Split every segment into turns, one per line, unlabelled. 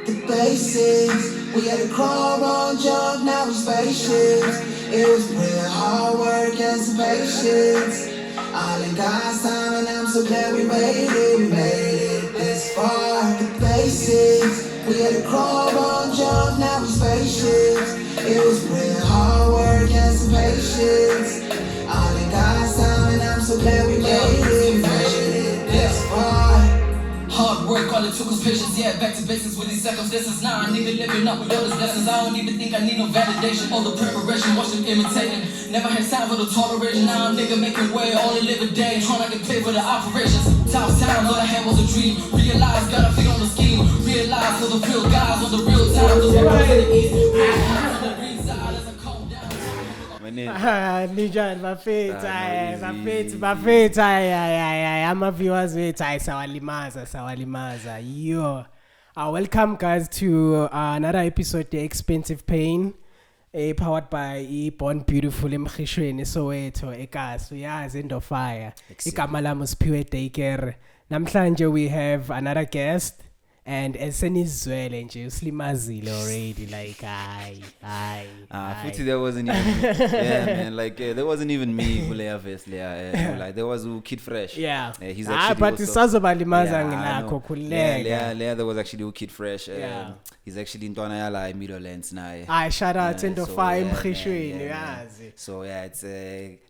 the basics. We had to crawl on jump, now we spaceships. It was real hard work and some patience. All in God's time, and I'm so glad we made it. We made it this far. The basics. We had to crawl on jump, now we spaceships. It was real hard work and some patience. All in God's time, and I'm so glad we made it. We made it this far.
Hard work, all it took was patience, yeah, back to basics with these circumstances. Now I need to living up with others' lessons. I don't even think I need no validation. All the preparation, watch them imitating. Never had time for the toleration. Now I'm nigga making way, only live a day. Hard I can pay for the operations. Tough times, all I had was a dream. Realize, gotta figure on the scheme. Realize, for the real guys on the real time. Those people in the east. Realize, on the green side as I calm down.
Ninjani bafethu ama-viewers wethu sawalimaza yo. Welcome guys to another episode of Expensive Pain, powered by Born Beautiful emkhishweni Soweto eKaso yazi End of Fire. Igama lami uSphiwe Daycare. Namhlanje we have another guest. And esenizwele nje uslimazile already, like
futhi there wasn't even yeah man, like there wasn't even me kuleya verse leya, like there was Kid Fresh. He's actually
but isazobalimaza ngilakho khuleka.
There was actually Kid Fresh. He's actually intwana yala Middlelands naye.
Shout out End of Fire emkhishweni yazi.
So it's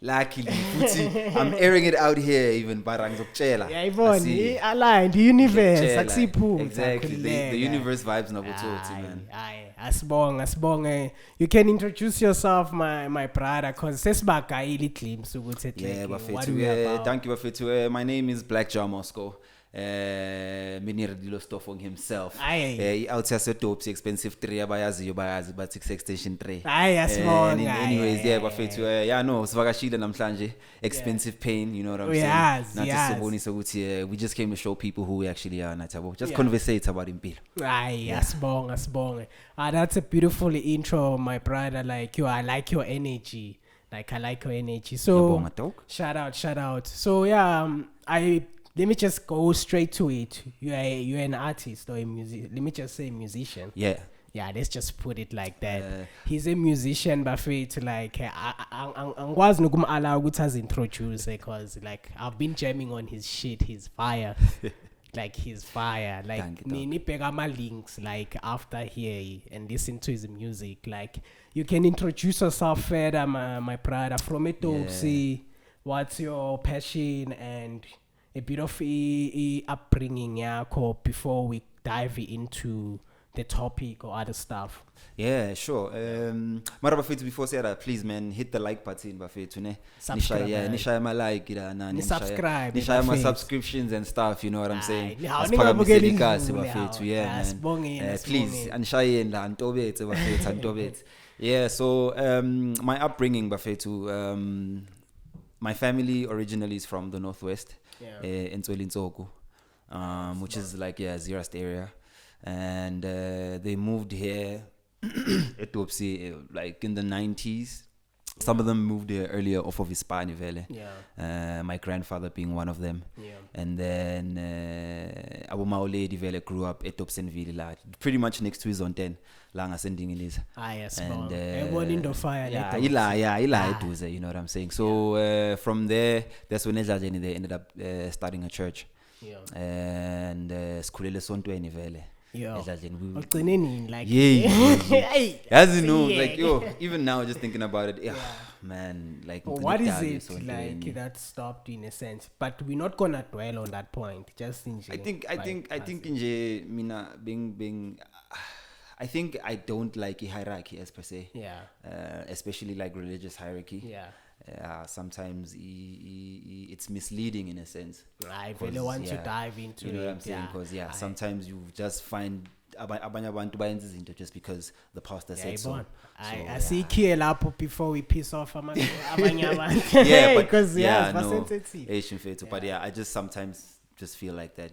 luckily futhi I'm airing it out here even bara ngizokutshela.
Yayibona aligned universe akusiphutha.
The universe vibes na butoti, man.
Asibonge. You can introduce yourself, my brother, cause sesibagayile glimpse ukuthi
thank you bafethu. My name is Black Jar Moscow. Minir Dilo Stoffong himself. Out here Dopes Expensive 3 abayaziyo bayazi but 6 extension 3. Anyways, bafethu no sivakashile namhlanje Expensive Pain, you know what I'm saying? Nathi ukuthi we just came to show people who we actually are, nathabo. Just conversate about impilo.
Asibonge. That's a beautiful intro, my brother. Like you, I like your energy. So shout out. So let me just go straight to it. You're an artist or a musician. Let me just say musician.
Yeah,
let's just put it like that. He's a musician, but to like angwazi nokumala ukuthi azintroduce because like I've been jamming on his shit. He's fire. Like he's fire. Like nibheka ama links like after here and listen to his music. Like you can introduce yourself further, my brother, from a Topsy. What's your passion and a bit of upbringing before we dive into the topic or other stuff?
Yeah, sure. Mara bafethu, before say that, please man, hit the like button bafethu ne. Nisha ma like na
subscribe.
Nisha ma subscriptions and stuff, you know what I'm saying?
Asiphakamisele
ikasi bafethu, man. Please anishaye la ntobethe bafethu ntobethe. Yeah, so my upbringing bafethu, my family originally is from the northwest. In Tswelintsoko, which is like Zeerust area, and they moved here at Topsy like in the 90s. Some of them moved here earlier off of Hispani Vele. My grandfather being one of them. And then Abu Mauledi Vele grew up at Topsenville, pretty much next to his on 10. Langa sending in his.
And everyone in the fire.
You know what I'm saying? So from there, that's when they ended up starting a church. And Skulele Sontweni Vele. As you know, like even now just thinking about it, man, like
what is it like that stopped in a sense? But we're not gonna dwell on that point. Just in
I think in mina being I think I don't like a hierarchy as per se. Especially like religious hierarchy. Sometimes it's misleading in a sense.
I really want to dive into
it. You know what I'm saying? Because sometimes you just find abanye abantu bayenza izinto just because the pastor said so.
I see here lapho before we piss off abanye abantu.
Because sensitive. But I just sometimes just feel like that.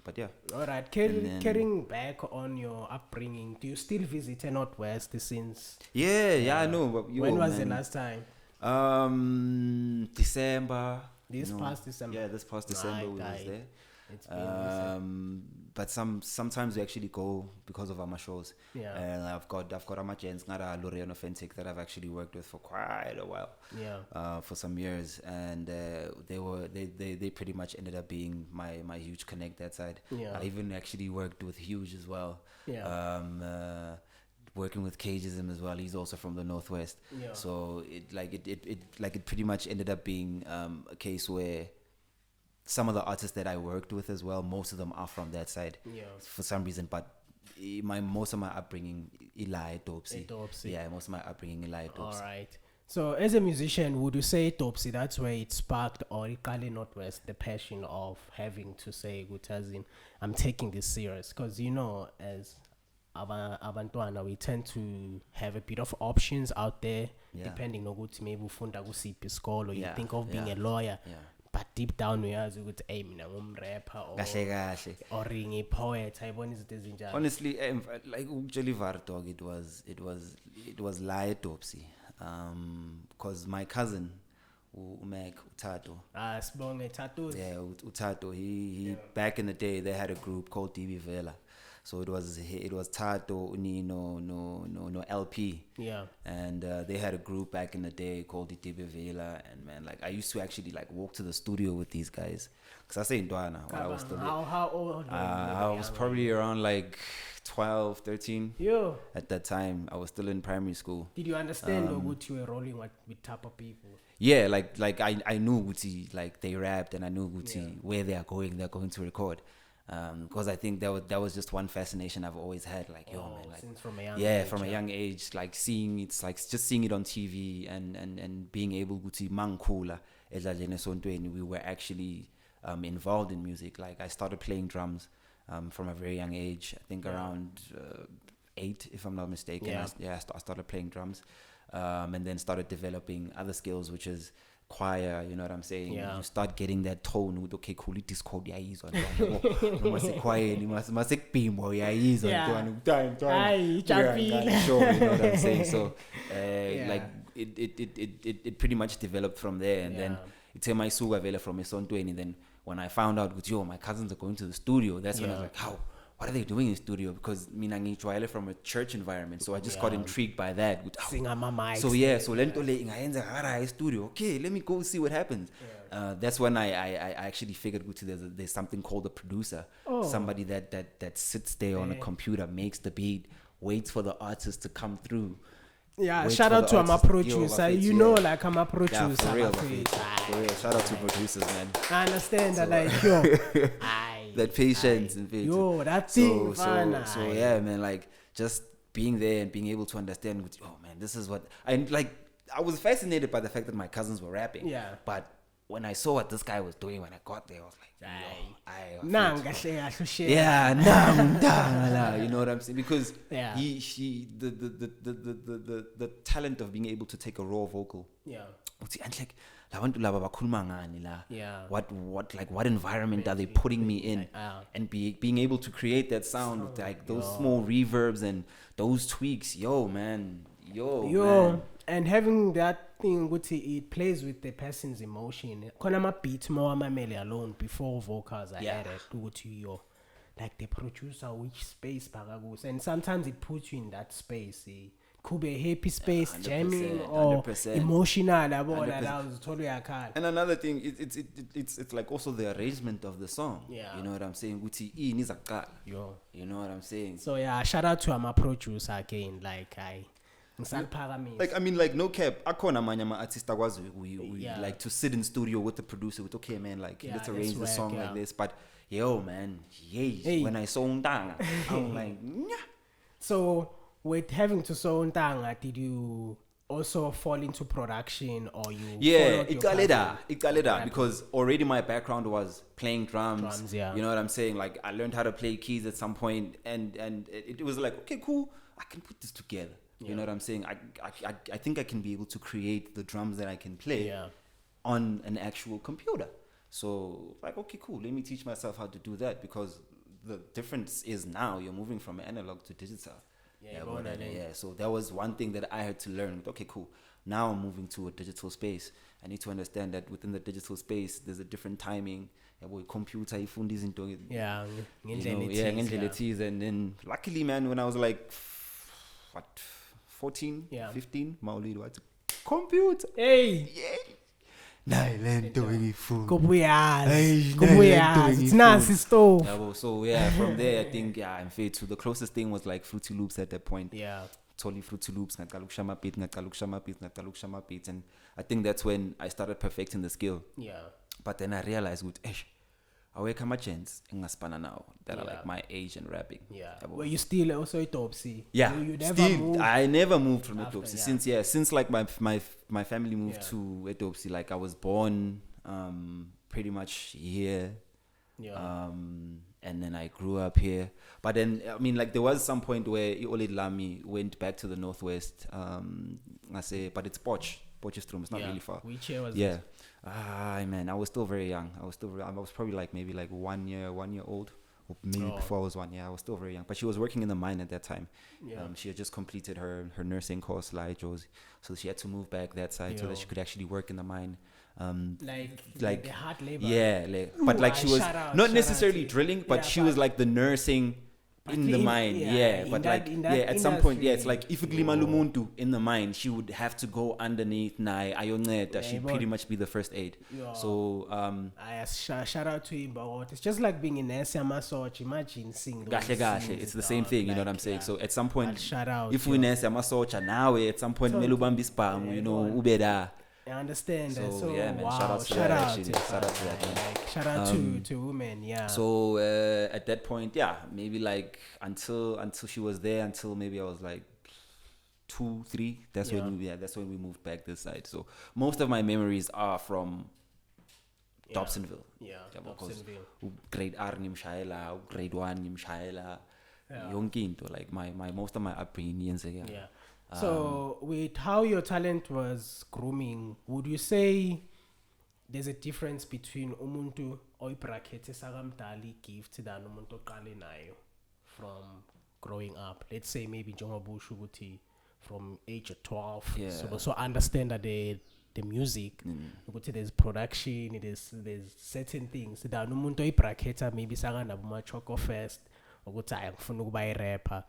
But
all right. Carrying back on your upbringing, do you still visit Northwest since?
I know. But
when was the last time?
December.
Past December.
This past December we was there.
It's been recent.
But sometimes we actually go because of our shows.
Yeah.
And I've got our gents, Lorian Authentic, that I've actually worked with for quite a while.
Yeah.
For some years, and they pretty much ended up being my huge connect that side.
Yeah.
I even actually worked with Huge as well.
Yeah.
Working with Cageism as well. He's also from the Northwest.
Yeah.
So it pretty much ended up being a case where some of the artists that I worked with as well, most of them are from that side.
Yeah.
For some reason, but most of my upbringing, Eli Dopsy. Yeah, most of my upbringing, Eli Dopsy.
All right. So as a musician, would you say Dopsy, that's where it sparked, or Ikali Northwest, the passion of having to say, Gutazin, I'm taking this serious? Because, you know, as Abantwana, we tend to have a bit of options out there, depending on what maybe ufunda kusiphi isikolo, or you think of being a lawyer.
Yeah.
But deep down uyazi ukuthi hey mina ngumrapper or ngipoet ayibona izinto ezinjalo.
Honestly, like ukutshela Vardog, it was lie Dopsy, because my cousin Umek Utato,
Sibonge Tato.
yeah, Utato, he back in the day they had a group called DB Vela. So it was Tato, no LP.
Yeah.
And they had a group back in the day called the DB Vela, and man, like I used to actually like walk to the studio with these guys. Cause I say in Dwana when I was still
how old were you?
I was probably around like 12, 13.
Yo.
At that time, I was still in primary school.
Did you understand what you were rolling with type of people?
Yeah, like I knew Gucci, like they rapped, and I knew Gucci where they're going to record. Because I think that was just one fascination I've always had. Like, yo, man, like,
since from a young age,
from a young age, like seeing it's like just seeing it on TV and being able to mangkula edlaleni esontweni, we were actually involved in music. Like I started playing drums from a very young age. I think around 8, if I'm not mistaken.
Yeah.
I started playing drums, and then started developing other skills, which is choir, you know what I'm saying?
Yeah.
You start getting that tone with okay, cool, it is called Yaiz on choir, you must be more Yaiz on show, you know what I'm saying? So like it pretty much developed from there, and then it's my suga vela from Esontweni, and then when I found out that my cousins are going to the studio, that's when I was like, how? What are they doing in the studio? Because mina ngijwayele from a church environment, so I just got intrigued by that. So lento le ingayenza hara studio. Okay, let me go see what happens. That's when I actually figured there's something called a producer, somebody that sits there on a computer, makes the beat, waits for the artist to come through.
Yeah, shout out to my producer. Like I'm a producer.
Yeah, for real. Shout out to producers, man.
I understand that, like, yo,
that patience and faith.
Yo, that thing,
so yeah, man, like just being there and being able to understand, oh man, this is what I was fascinated by the fact that my cousins were rapping.
Yeah.
But when I saw what this guy was doing when I got there, I was like, you know what I'm saying? Because he the talent of being able to take a raw vocal.
Yeah.
What environment are they putting me in? And being able to create that sound with like those small reverbs and those tweaks, man.
And having that thing, it plays with the person's emotion. When I'm a beat more mamele alone before vocals are added to yo, like the producer which space bagagus, and sometimes it puts you in that space. Could be a happy space, jamming, or
100%.
emotional. That was totally a card.
And another thing, it's like also the arrangement of the song.
Yeah.
You know what I'm saying? You know what I'm saying?
So yeah, shout out to my producer again. Like
I mean, like no cap. Akona manyama artist we like to sit in studio with the producer with okay man, like let's arrange the song like this. But man, when I saw Ntanga, I'm like, yeah.
So with having to saw Ntanga, did you also fall into production or you?
Yeah, ikaleda because already my background was playing drums.
Yeah.
You know what I'm saying? Like I learned how to play keys at some point, and it was like okay, cool, I can put this together. You know what I'm saying? I think I can be able to create the drums that I can play on an actual computer. So like, okay, cool. Let me teach myself how to do that, because the difference is now you're moving from analog to digital. So that was one thing that I had to learn. Okay, cool. Now I'm moving to a digital space. I need to understand that within the digital space, there's a different timing. Computer,
yeah,
ngendlela ethize. And then luckily, man, when I was like 14, 15, Maulid, what? Computer.
Hey.
It's
nasty stuff.
So from there I think I'm fair to the closest thing was like Fruity Loops at that point.
Yeah.
Totally Fruity Loops, and I think that's when I started perfecting the skill.
Yeah.
But then I realized I work my chance in Gaspana now that are like my age and rapping.
Yeah. Were you still also at Topsy?
Yeah.
You never
still,
moved
I never moved from Etopsy
yeah.
since like my family moved to Etopsy. Like I was born pretty much here.
Yeah.
And then I grew up here. But then I mean like there was some point where Iolid Lami went back to the northwest. But it's Potchefstroom. It's not really far.
Which year was
it? Man, I was still very young. I was probably like maybe like 1 year old, or maybe before I was 1 year. I was still very young. But she was working in the mine at that time.
Yeah.
She had just completed her nursing course, like Josie. So she had to move back that side so that she could actually work in the mine.
Like the hard labor.
Yeah, but like she was not necessarily drilling, but she was like the nursing in the mine, but like at some point, it's like if Glimalumuntu in the mine, she would have to go underneath Nai Ayoneta. She'd pretty much be the first aid. So
shout out to him, but it's just like being in Nesa Search. Imagine seeing those
it's the same thing, you know what I'm saying? So at some point,
shout out
if we Nesa Search now, at some point Melubambi spam, you know, Ubeda.
I understand that. So
yeah, man,
wow,
shout out to that, man.
Shout out to women, yeah.
So at that point, maybe like until she was there, until maybe I was like 2, 3. That's when we moved back this side. So most of my memories are from Dobsonville.
Yeah, Dobsonville.
Grade R nimshayela, grade 1 nimshayela. Yonke into like my most of my upbringing.
Yeah. So with how your talent was grooming, would you say there's a difference between umuntu oyibracket sakamdali gift than umuntu oqale nayo from growing up? Let's say maybe njengobusho ukuthi from age of 12. So understand that the music, ukuthi there's production, there's certain things that umuntu oyibracket maybe sakana buma choco first ukuthi ayangifuna ukuba i-rapper.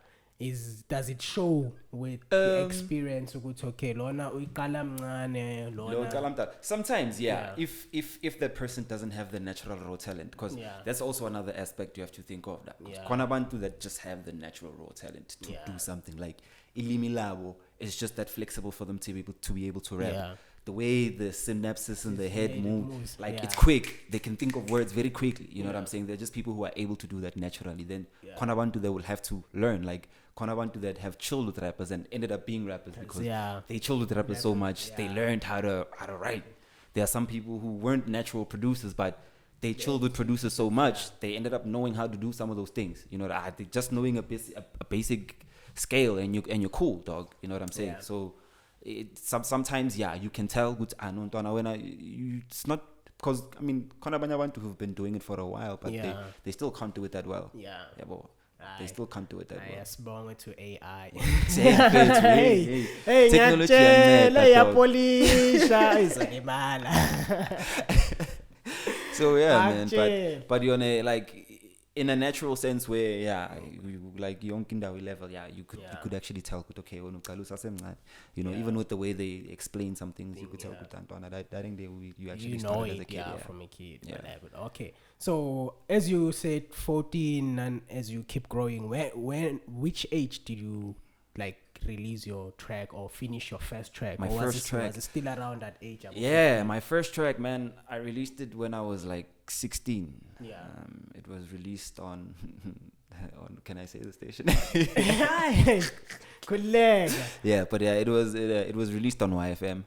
Does it show with the experience ukuthi okay lona uyiqala mncane lona
sometimes if that person doesn't have the natural raw talent, because that's also another aspect you have to think of, that khona abantu that just have the natural raw talent to do something, like ilimi labo is just that flexible for them to be able to rap. The way the synapses in the head moves, like it's quick. They can think of words very quickly. You know what I'm saying? They're just people who are able to do that naturally. Then Konabantu they will have to learn. Like Konabantu that have chilled with rappers and ended up being rappers because they chilled with rappers so much. They learned how to write. There are some people who weren't natural producers, but they chilled with producers so much they ended up knowing how to do some of those things. You know, they just knowing a basic scale and you're cool, dog. You know what I'm saying? So. Sometimes you can tell good it's not, because I mean Konabanya want to have been doing it for a while, but they still can't do it that well. They still can't do it that well.
Yes, born to AI.
Hey, technology so man, but you're like in a natural sense where like yonkindawi level, you could actually tell okay, you know, even with the way they explain some things, you could tell that I think you actually know it as a kid,
from a kid. Okay, so as you said 14, and as you keep growing, which age did you like release your track or finish your first track?
My first track
was it still around that age?
My first track, man, I released it when I was like 16. It was released on can I say the station? It was released on YFM.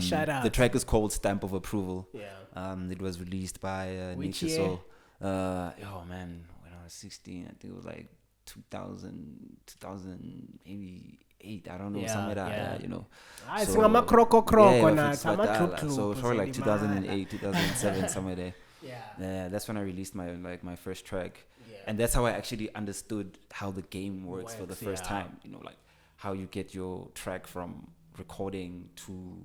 Shout out.
The track is called Stamp of Approval. It was released by
Which
Nature
year?
Soul. When I was 16, I think it was like 2000 maybe 8, I don't know, somewhere that, you know.
So
probably like 2008, 2007, somewhere there. That's when I released my first track. And that's how I actually understood how the game works for the first time. You know, like how you get your track from recording to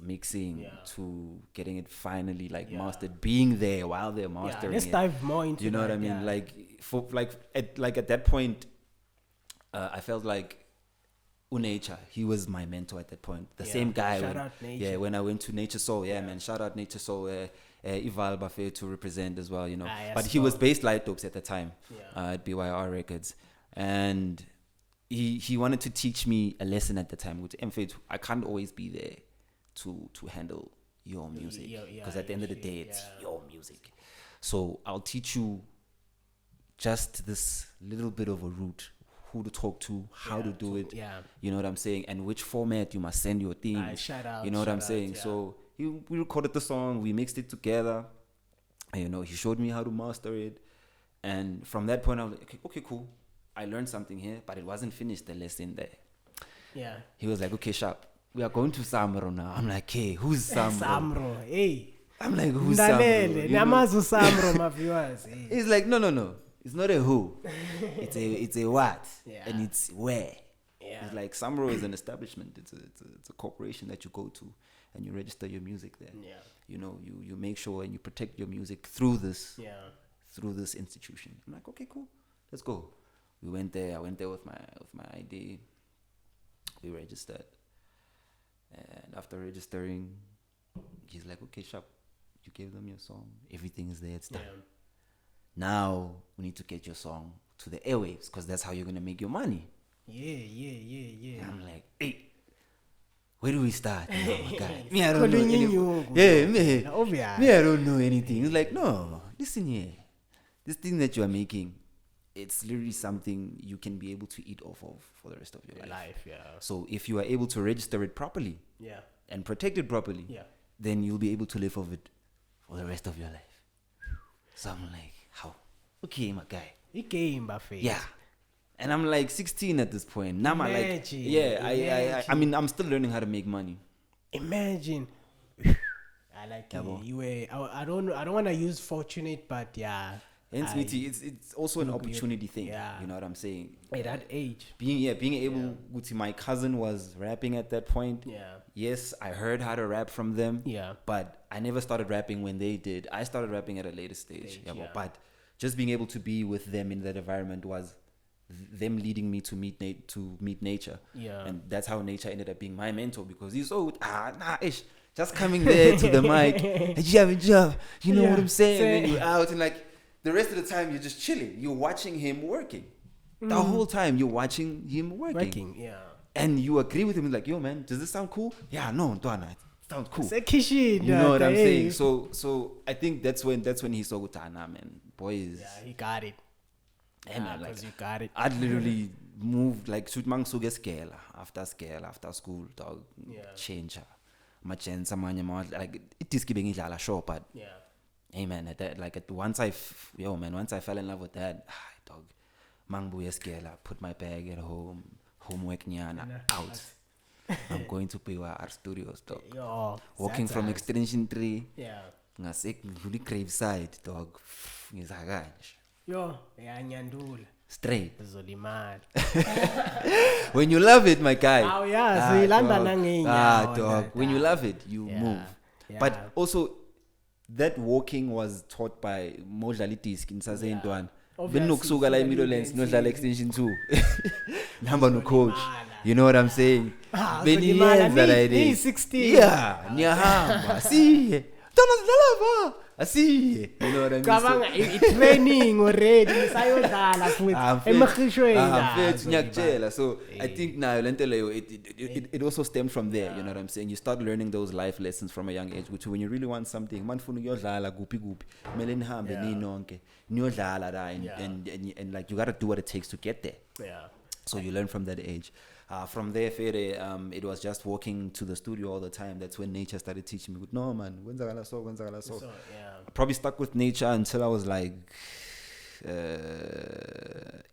mixing to getting it finally like mastered, being there while they're mastering
let's dive more into
you know what I mean? Like at that point, I felt like Nature, he was my mentor at that point. The same guy.
Shout out Nature.
When I went to Nature Soul, man, shout out Nature Soul. Ival Buffet to represent as well, you know. But he was based Light Dopes at the time at BYR Records, and he wanted to teach me a lesson at the time, which I can't always be there to handle your music, because at the end of the day, it's your music. So I'll teach you just this little bit of a route, who to talk to, how to do it, you know what I'm saying, and which format you must send your things, you know what I'm saying. So we recorded the song, we mixed it together, and, you know, he showed me how to master it, and from that point I was like, okay, cool, I learned something here, but it wasn't finished, the lesson there. He was like, okay, sharp, we are going to Samro now. I'm like, hey, who's Samro?
Samro, hey.
I'm like, who's Samro?
Namazu Samro, my viewers.
He's like, no. It's not a who. It's a what. And it's where. It's like Samro is an establishment. It's a corporation that you go to and you register your music there. You know, you make sure and you protect your music through this institution. I'm like, okay, cool. Let's go. We went there. I went there with my ID. We registered. And after registering, he's like, okay, sharp. You gave them your song. Everything is there. It's done. Now we need to get your song to the airwaves, because that's how you're gonna make your money.
Yeah.
And I'm like, hey, where do we start? Oh my God. Me, I don't know anything. He's like, no, listen here. This thing that you are making, it's literally something you can be able to eat off of for the rest of your life. So if you are able to register it properly, and protect it properly, then you'll be able to live off it for the rest of your life. So I'm like, how? Okay, my guy.
He came, Buffet.
Yeah. And I'm like 16 at this point. Now I'm like, I mean, I'm still learning how to make money.
Imagine. I like you were. I don't want to use fortunate, but
it's also an opportunity thing. You know what I'm saying?
At that age,
being able. My cousin was rapping at that point. Yes, I heard how to rap from them. But I never started rapping when they did. I started rapping at a later stage. But just being able to be with them in that environment was them leading me to meet Nature. And that's how Nature ended up being my mentor, because he's just coming there to the mic. You know what I'm saying? And then you're out and like the rest of the time you're just chilling. You're watching him working. The whole time you're watching him working. And you agree with him, like, yo man, does this sound cool? Yeah, no, Dwana, it sounds cool. You know what I'm saying? So I think that's when he saw Utana, man. Boys.
He got it.
Man, like,
you got it.
I'd literally moved like scale after school, dog. Change her. Like it is keeping it show, but hey man, once I fell in love with that, dog, Mangbuya scale, put my bag at home, homework nyana, out. I'm going to pay our studios, dog. Walking from Extension 3. Ngasek really graveside, dog. Straight. When you love it, my guy.
So you land
dog. When you love it, you move. But also, that walking was taught by modalities in Sazendwan. Benukusuka la Midlands, no Extension 2. Number no coach. You know what I'm saying? Many years that I did.
16.
Yeah, Nyahamba. See. I see. You know what I mean?
It's raining already.
So I think now it also stemmed from there. You know what I'm saying? You start learning those life lessons from a young age, which when you really want something, and like you gotta do what it takes to get there. So you learn from that age. From there, it was just walking to the studio all the time. That's when Nature started teaching me. No, man, I probably stuck with Nature until I was like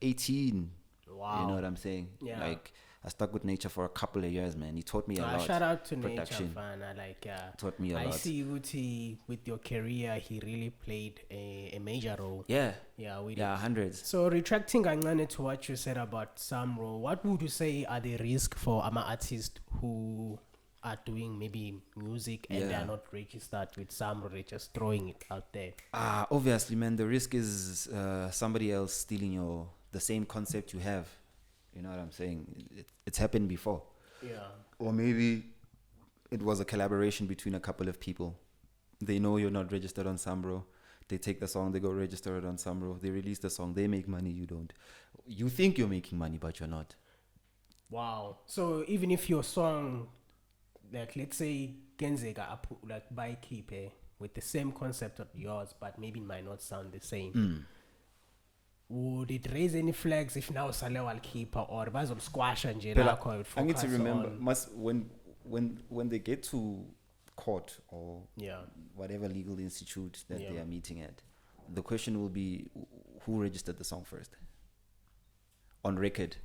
18. Wow. You know what I'm saying? Like I stuck with Nature for a couple of years, man. He taught me a lot.
Shout out to
Production.
Nature, fan.
Taught me a
I
lot.
see Uti with your career, he really played a major role.
Yeah.
Yeah,
Hundreds.
So retracting Angane to what you said about Samro, what would you say are the risks for artists who are doing maybe music and they are not registered with Samro, they're just throwing it out there?
Obviously, man, the risk is somebody else stealing the same concept you have. You know what I'm saying? It's happened before.
Yeah.
Or maybe it was a collaboration between a couple of people. They know you're not registered on Sambro. They take the song, they go register it on Sambro. They release the song, they make money, you don't. You think you're making money, but you're not.
Wow. So even if your song, like let's say Genzega like by Kipe with the same concept of yours, but maybe it might not sound the same. Would it raise any flags if now Saleh al keeper or bazom squash and
I need to remember when they get to court or whatever legal institute that they are meeting at, the question will be who registered the song first on record.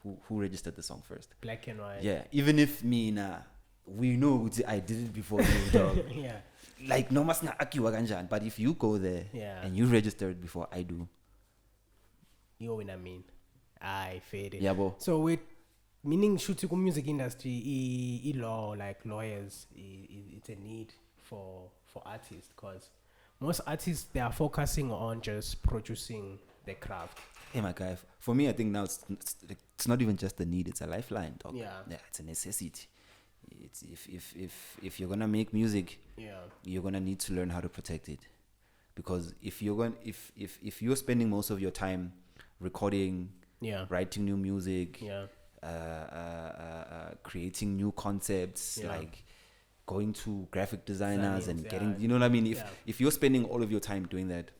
Who registered the song first?
Black and white.
Yeah, even if we know I did it before you, dog. Like no mas na akiwa kanjani, but if you go there and you register it before I do,
you know what I mean? I fade it.
Yeah, bo.
So with meaning shooting music industry, law like lawyers, it's a need for artists because most artists they are focusing on just producing the craft.
Hey my guy, for me I think now it's not even just a need, it's a lifeline, dog.
Yeah,
it's a necessity. It's if you're gonna make music, you're gonna need to learn how to protect it, because if you're spending most of your time recording, writing new music, creating new concepts, like going to graphic designers and getting, you know what I mean? If you're spending all of your time doing that,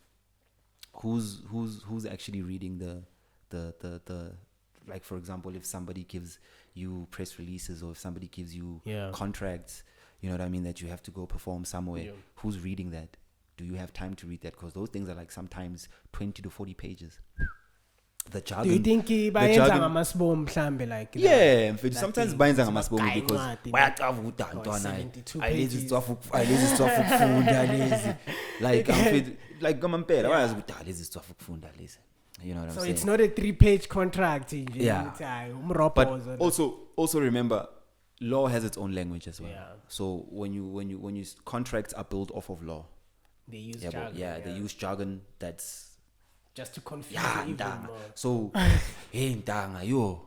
who's actually reading the like, for example, if somebody gives you press releases or if somebody gives you contracts, you know what I mean, that you have to go perform somewhere, who's reading that? Do you have time to read that? Because those things are like sometimes 20 to 40 pages. The jargon.
Do you think bayenza ngamasibom mhlambe like
sometimes bayenza ngamasibom because bayacavuda ntwana ayilezi sitwafu ukufunda lezi like ngamampela bayazi ukuthi lezi sitwafu ukufunda lezi, you know what I'm saying?
So it's not a 3-page contract.
But also remember, law has its own language as well. So when contracts are built off of law,
they use jargon.
They use jargon that's
just to confuse you even more.
So, hey, Ntanga, yo,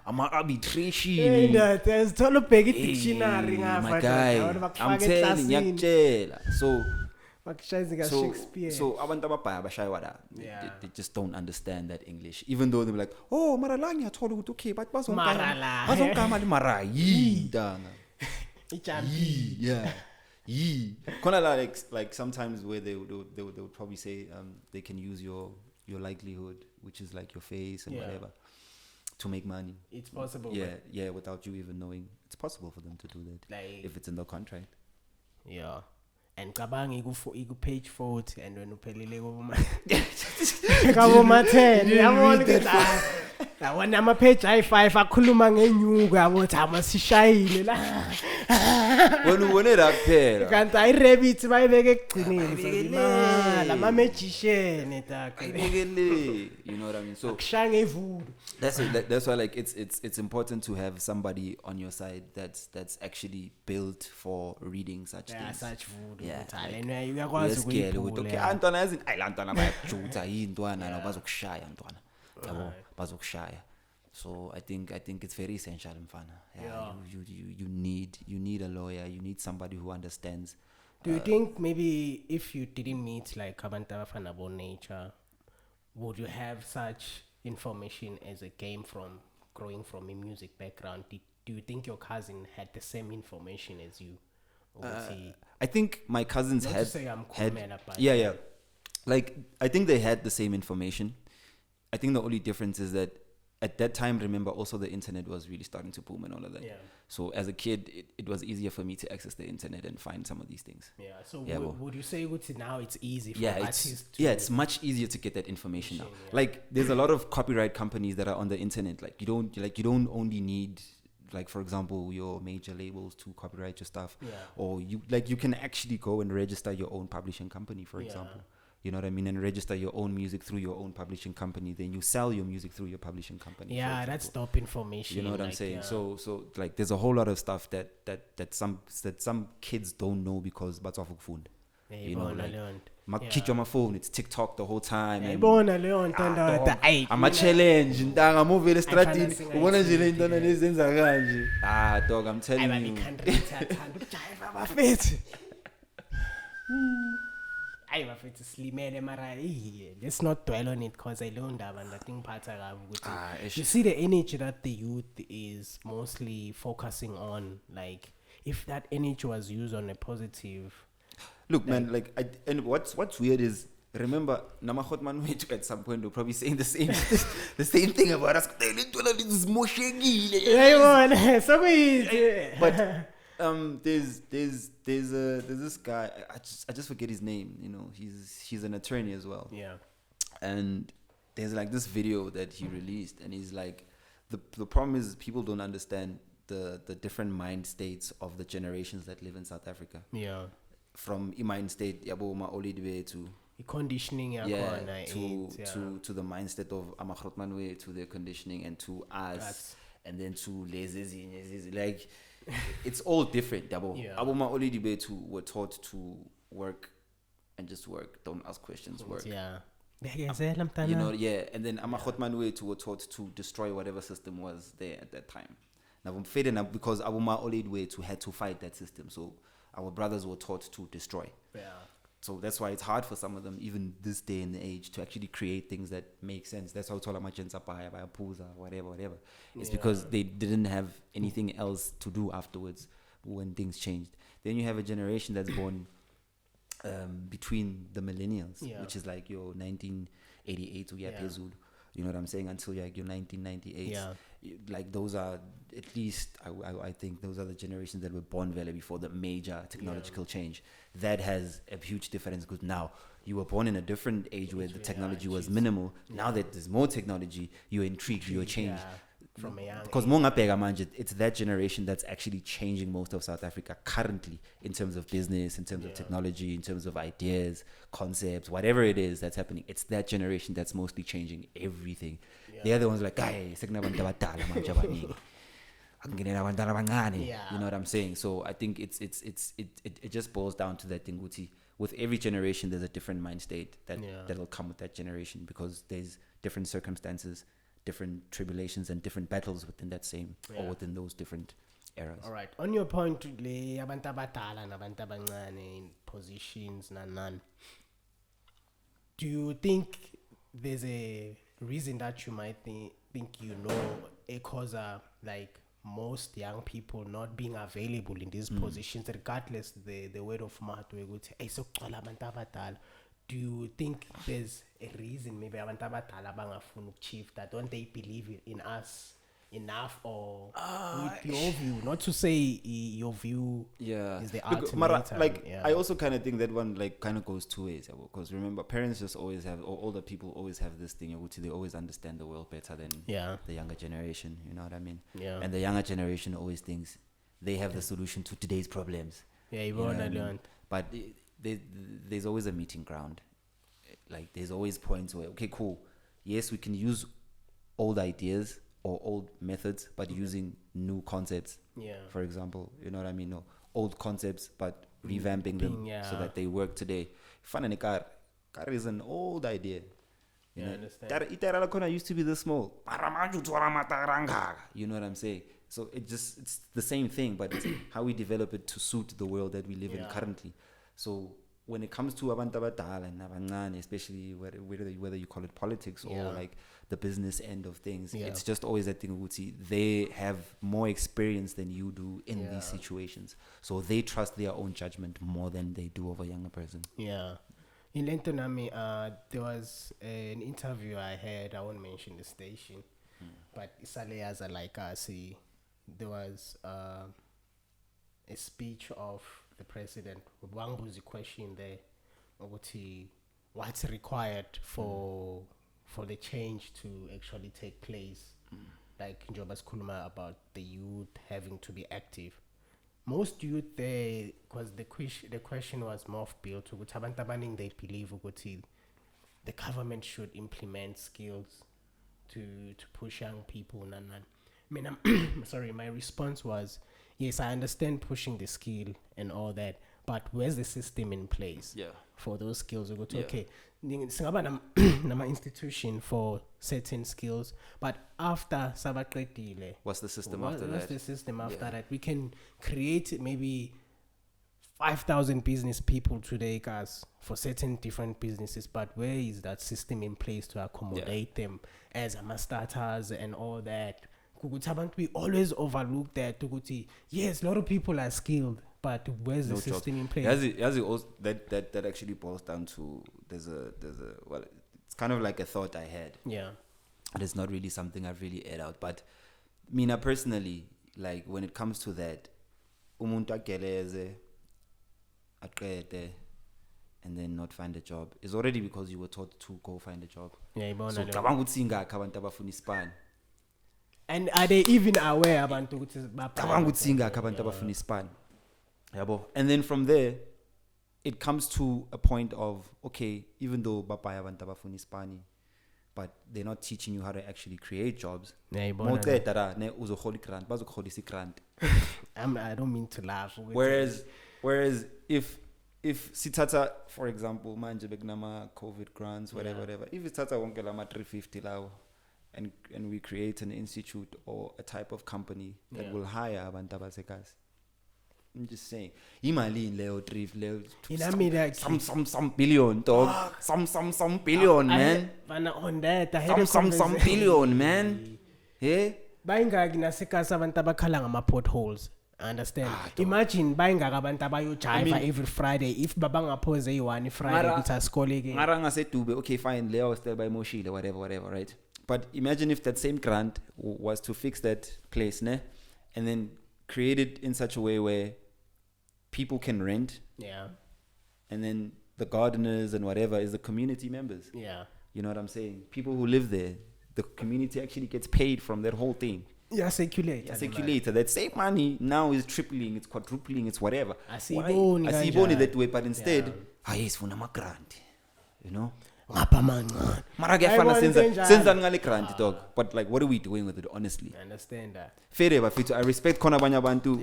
I'm an arbitration.
There's total big dictionary.
My guy, I'm telling you, so abantu ababhaya abashayi wada, they just don't understand that English, even though they're like, oh, maralanya told you okay, but bazongama marayi Ntanga. Like sometimes where they would probably say they can use your likelihood, which is like your face and whatever, to make money.
It's possible.
Yeah, without you even knowing. It's possible for them to do that, like, if it's in the contract. Yeah.
And kabang igu page 40 and when uphelele kabo 10 yabona ukuthi awona ama page i5 akhuluma ngenyuko yabo thi amasishayile la
when ubone la kuphela
kanti ayi rabbit bayibeke ekugcineni la ma magician etakele,
you know what I mean? So
akushange evulo.
That's why like it's important to have somebody on your side that's actually built for reading such things.
Such food.
Uyakwazi ukuyibhula. Okay, antwana yazi ayilantwana bayajutha yintwana nabazokushaya ntwana. Yabo bazokushaya. So I think it's very essential, mfana. You need a lawyer, you need somebody who understands.
Do you think maybe if you didn't meet like abantu abafana bo Nature, would you have such information as it came from growing from a music background? Do you think your cousin had the same information as you?
I think my cousins
had.
Like I think they had the same information. I think the only difference is that at that time, remember, also the internet was really starting to boom and all of that.
Yeah.
So as a kid, it was easier for me to access the internet and find some of these things.
Yeah. So
Yeah,
would you say now it's easy for
Yeah,
artists
it's much easier to get that information now.
Yeah.
Like there's a lot of copyright companies that are on the internet. Like you don't only need, like, for example, your major labels to copyright your stuff, or you can actually go and register your own publishing company, for example. You know what I mean? And register your own music through your own publishing company. Then you sell your music through your publishing company.
Yeah, that's top information.
You know what I'm saying?
Yeah.
So like there's a whole lot of stuff that some kids don't know because but of phone. You know, like on my phone, it's TikTok the whole time. And I'm a challenge. I'm moving the strategy. Dog, I'm telling you.
Let's not dwell on it because I learned that and I think part of you see the energy that the youth is mostly focusing on, like if that energy was used on a positive.
Look, man, and what's weird is, remember, Namahot Manuet at some point will probably saying the same thing about us. But there's this guy, I just forget his name. You know, he's an attorney as well.
Yeah.
And there's like this video that he released, and he's like, the problem is people don't understand the different mind states of the generations that live in South Africa.
Yeah.
From mind state yaboma all the way to
conditioning
to the mindset of Amakrotmanwe, to their conditioning, and to us, and then to lazy, like it's all different. Aboma all the way to were taught to work and just work, don't ask questions, work.
Yeah.
You know, yeah. And then Amakrotmanwe were taught to destroy whatever system was there at that time. Now I'm fading up because Aboma all the way to had to fight that system. So our brothers were taught to destroy.
Yeah.
So that's why it's hard for some of them, even this day and age, to actually create things that make sense. That's how Tola Machensa by Puza, whatever. It's because they didn't have anything else to do afterwards when things changed. Then you have a generation that's born between the millennials, which is like your 1988 to Zulu. You know what I'm saying? Until like your 1998.
Yeah.
Like those are, at least I think those are the generations that were born very before the major technological change. That has a huge difference because now you were born in a different age where the technology was minimal. Now that there's more technology, you're intrigued, you're changed.
From a young
because it's that generation that's actually changing most of South Africa currently in terms of business, in terms of technology, in terms of ideas, concepts, whatever it is that's happening. It's that generation that's mostly changing everything. The other ones like, you know what I'm saying? So I think it just boils down to that thing, Guti. With every generation, there's a different mind state that'll come with that generation because there's different circumstances, different tribulations, and different battles within that same or within those different eras.
All right. On your point, abantu abadala nabantu abancane in positions none. Do you think there's a reason that you might think a cause of like most young people not being available in these positions, regardless the word of mouth we would say, do you think there's a reason maybe abantu abadala bangafuni ukuchief that? Don't they believe in us enough, or with your view? Not to say your view is the ultimate.
I also kind of think that one like kind of goes two ways, because remember, parents just always have, or older people always have this thing, which they always understand the world better than the younger generation. You know what I mean? Yeah. And the younger generation always thinks they have the solution to today's problems.
Yeah, you want to learn.
But there's always a meeting ground. Like there's always points where, okay, cool, yes, we can use old ideas or old methods, but using new concepts. Yeah. For example, you know what I mean? No, old concepts, but revamping them so that they work today. Fun car is an old idea.
You understand?
Ita used to be this small. You know what I'm saying? So it's the same thing, but it's how we develop it to suit the world that we live in currently. So when it comes to abantu abadala and abancane, especially whether you call it politics or like the business end of things, it's just always that thing. They have more experience than you do in these situations, so they trust their own judgment more than they do of a younger person. Yeah.
In Lentonami, there was an interview I had. I won't mention the station. But isale as like see, there was a speech of the president. One was a question there, what's required for the change to actually take place. Like Njoba's Kuluma about the youth having to be active. Most youth there, because the question was more built to they believe the government should implement skills to push young people. I mean, I'm sorry, my response was, yes, I understand pushing the skill and all that, but where's the system in place for those skills? We go to, okay, nama institution for certain skills, but after sabaqedile,
what's the system after that?
What's the system after that? We can create maybe 5,000 business people today, guys, for certain different businesses, but where is that system in place to accommodate them as starters and all that? We always overlook that. Yes, a lot of people are skilled, but where's the system in place?
That actually boils down to there's a well, it's kind of like a thought I had.
Yeah,
and it's not really something I've really aired out. But Mina personally, like when it comes to that, umuntu ageleze, aqede, and then not find a job is already because you were taught to go find a job.
Yeah,
so cabanga ukuthi ingakho abantu abafuna ispan.
And are they even aware abantu ukuthi
cabanga ukuthi ingakho abantu abafuna ispan? Yabo. And then from there, it comes to a point of, okay, even though babaya abantu abafuna ispani, but they're not teaching you how to actually create jobs.
I don't mean to laugh.
Whereas if sitata, for example, manje begnama COVID grants, whatever, if it's tata wonke lama 350 law, and we create an institute or a type of company that will hire abantu abasekas. I'm just saying, imali in Leo Drift, Leo some billion dog, some billion man.
On that, I had
some billion man. Yeah.
Buying nasekas abantu abakhala ngama potholes. Understand? Imagine buying abantu abayo jive every Friday. If babanga pose one Friday, it's a school again.
Maranga said to be okay, fine. Leo still by Moshile, whatever, right? But imagine if that same grant was to fix that place, ne, and then create it in such a way where people can rent, and then the gardeners and whatever is the community members. You know what I'm saying? People who live there, the community actually gets paid from that whole thing. Circulator. That same money now is tripling, it's quadrupling, it's whatever. I see boni that way, but instead, it's for a grant, you know. Mara kuyafana senza ngale grant dog, but like what are we doing with it honestly?
I understand that.
Fair but I respect khona abanye abantu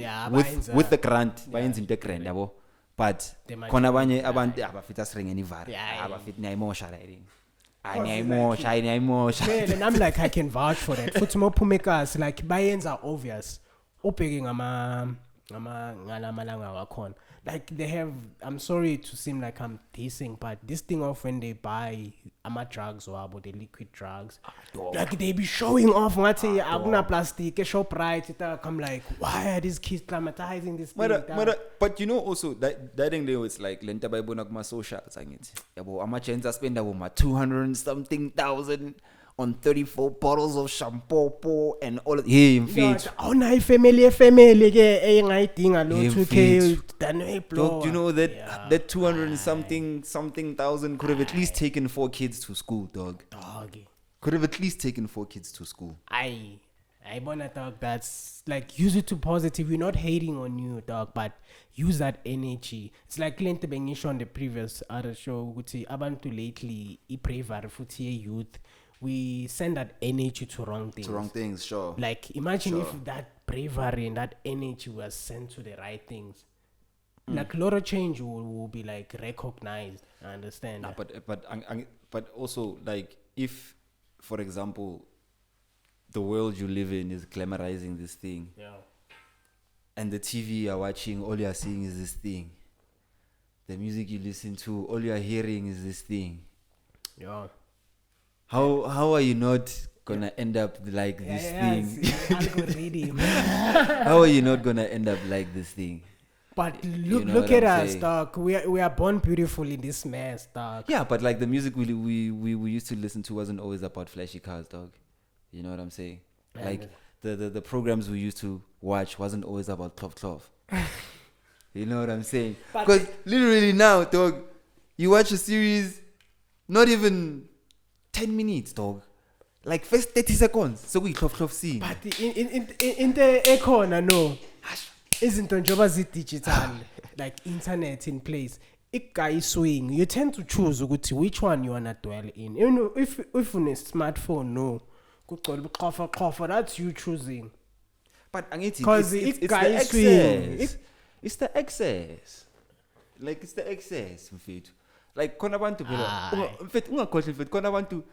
with the grant bayenza into grant yabo, but khona abanye abantu abafita sirengeni ivara abafita niyayimosha la yini.
Niyayimosha. And I'm like, I can vouch for that. Futhi mophumekas like bayenza obvious. Ubheke ngama ngalamalanga wakhona. Like they have, I'm sorry to seem like I'm dissing, but this thing of when they buy drugs or the liquid drugs, like they be showing off aguna plastic, a shop right. I'm like, why are these kids traumatizing this thing?
But you know also that thing there was like lenta bayibona kuma social sangithi. Yabo ama-gens spend about 200 and something thousand on 34 bottles of shampoo and all of him feet.
Oh, na family ke engayidinga lo 2K than
Don't you know that 200 and something thousand could have at least taken 4 kids to school, dog. Could have at least taken 4 kids to school.
I wanna dog, that's like use it to positive. We're not hating on you, dog, but use that energy. It's like Lente Bengisho on the previous other show, ukuthi abantu lately iprevar futhi youth. We send that energy to wrong things.
To wrong things, sure.
Like, imagine if that bravery and that energy was sent to the right things. Like, a lot of change will be, like, recognized. I understand.
But also, like, if, for example, the world you live in is glamorizing this thing. And the TV you're watching, all you're seeing is this thing. The music you listen to, all you're hearing is this thing. How are you not gonna end up like this thing? How are you not gonna end up like this thing?
But look at us, dog. We are born beautiful in this mess, dog.
Yeah, but like the music we used to listen to wasn't always about flashy cars, dog. You know what I'm saying? Like the programs we used to watch wasn't always about clove. You know what I'm saying? Because literally now, dog, you watch a series, not even 10 minutes, dog. Like first 30 seconds, so we clove scene.
But in the ekhona no, izinto njengoba zi-digital, like internet in place. Guy swing, you tend to choose which one you wanna dwell in. You know, if on a smartphone, no, that's you choosing.
But it's
the
access. It's the access. Like it's the access, mfethu. Like khona abantu phela. Mfethu ungakhohle mfethu khona abantu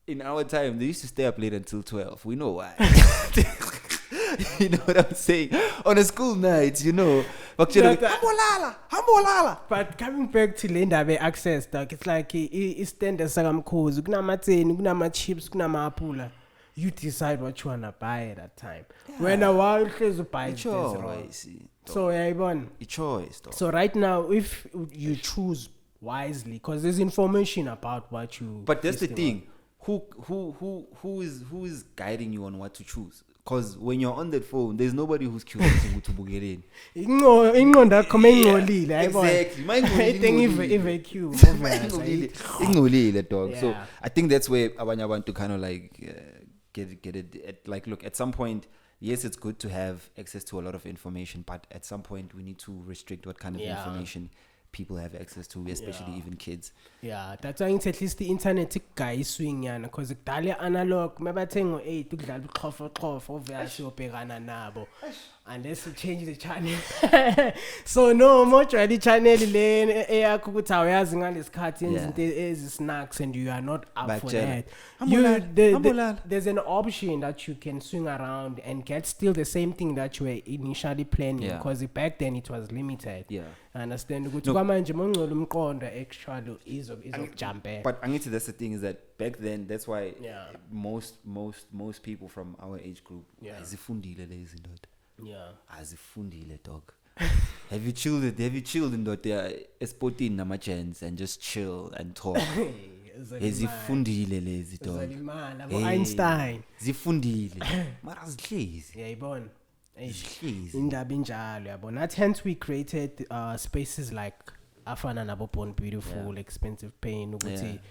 in our time they used to stay up late until 12. We know why. You know what I'm saying? On a school night, you know. Hambolala.
But coming back to Linda access, dog, it's like it's standard sakamkhozi, kunamatheni, kunama-chips, kunama-apula. You decide what you wanna buy at that time. When a while you buy this, so yeah,
a choice. Dog.
So right now, if you choose wisely, because there's information about what you.
But that's the thing. Who is guiding you on what to choose? Because when you're on that phone, there's nobody who's curious to book it in. Exactly. Dog. So I think that's where I want to kind of like get it. Like, look, at some point, yes, it's good to have access to a lot of information, but at some point, we need to restrict what kind of information people have access to, especially even kids.
Yeah, that's why at least the internet guy swing yana, because kudala analog mebathengo 8 ukudlala uqhofo obviously obhekana nabo unless you change the channel. So no more the channel le eyakho ukuthi awuyazi ngalesikhathi izinto ezi-snacks and you are not up for that. There's an option that you can swing around and get still the same thing that you were initially planning, because back then it was limited. Understand ukuthi kwamanje mongcola umqondo actually izokujump.
But angithi that's the thing is that back then that's why most people from our age group azifundile lezi ndoda. Azifundile, dog. Have you chilled in that sporting namagents and just chill and talk? Zifundile lezi, dog.
Einstein
zifundile mara zihlezi.
Yayibona indaba injalo yabona. That hence we created spaces like afana nabo Born Beautiful, Expensive Pain.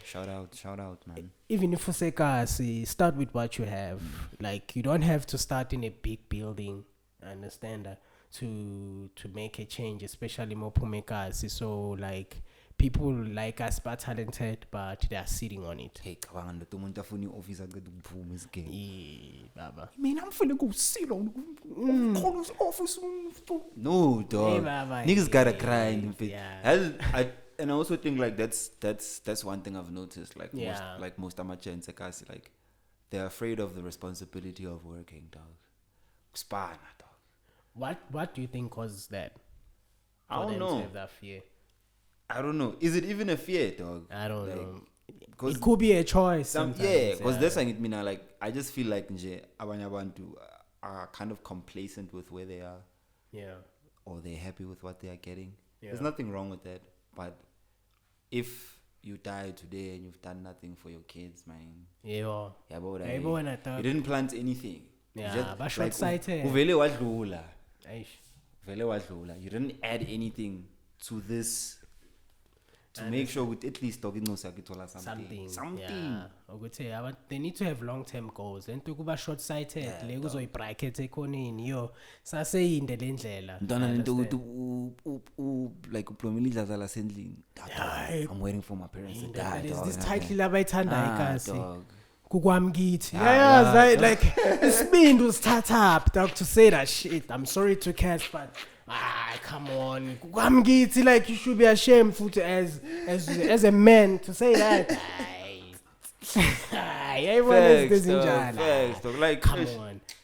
Shout out, man.
Even if you say start with what you have. Like you don't have to start in a big building. Understand that to make a change, especially more makers. So like people like us but talented, but they are sitting on it.
Hey, kabanga lo muntu afuna ioffice aqeda ukuphuma isigame.
Baba.
Mina ngifuna ukusila ukhona office. No, dog.
Hey, baba,
niggas gotta grind. And I also think like that's one thing I've noticed. Like most amateurs, like they're afraid of the responsibility of working, dog. Spana, dog.
What do you think causes that?
I don't know.
To have that fear?
I don't know. Is it even a fear, dog?
I don't know. It could be a choice.
Because that's like it mean. Like I just feel like abanye abantu are kind of complacent with where they are.
Yeah.
Or they're happy with what they are getting. Yeah. There's nothing wrong with that. But if you die today and you've done nothing for your kids, man.
Yeah.
You didn't plant anything.
Yeah, but short-sighted.
You didn't add anything to this to make sure with at least talking no something.
Yeah. They need to have long-term goals. And to go short-sighted, lego zo bracket ekonini yo saseyinde le ndlela.
Like uplomilidla zala sendlini. I'm waiting for my parents to die.
There's this title abayithanda ikasi. Kukwamgithi. Yeah, like isibindi startup dog to say that shit. I'm sorry to catch, but come on. Kukwamgithi, like you should be ashamed as a man to say that.
Like
come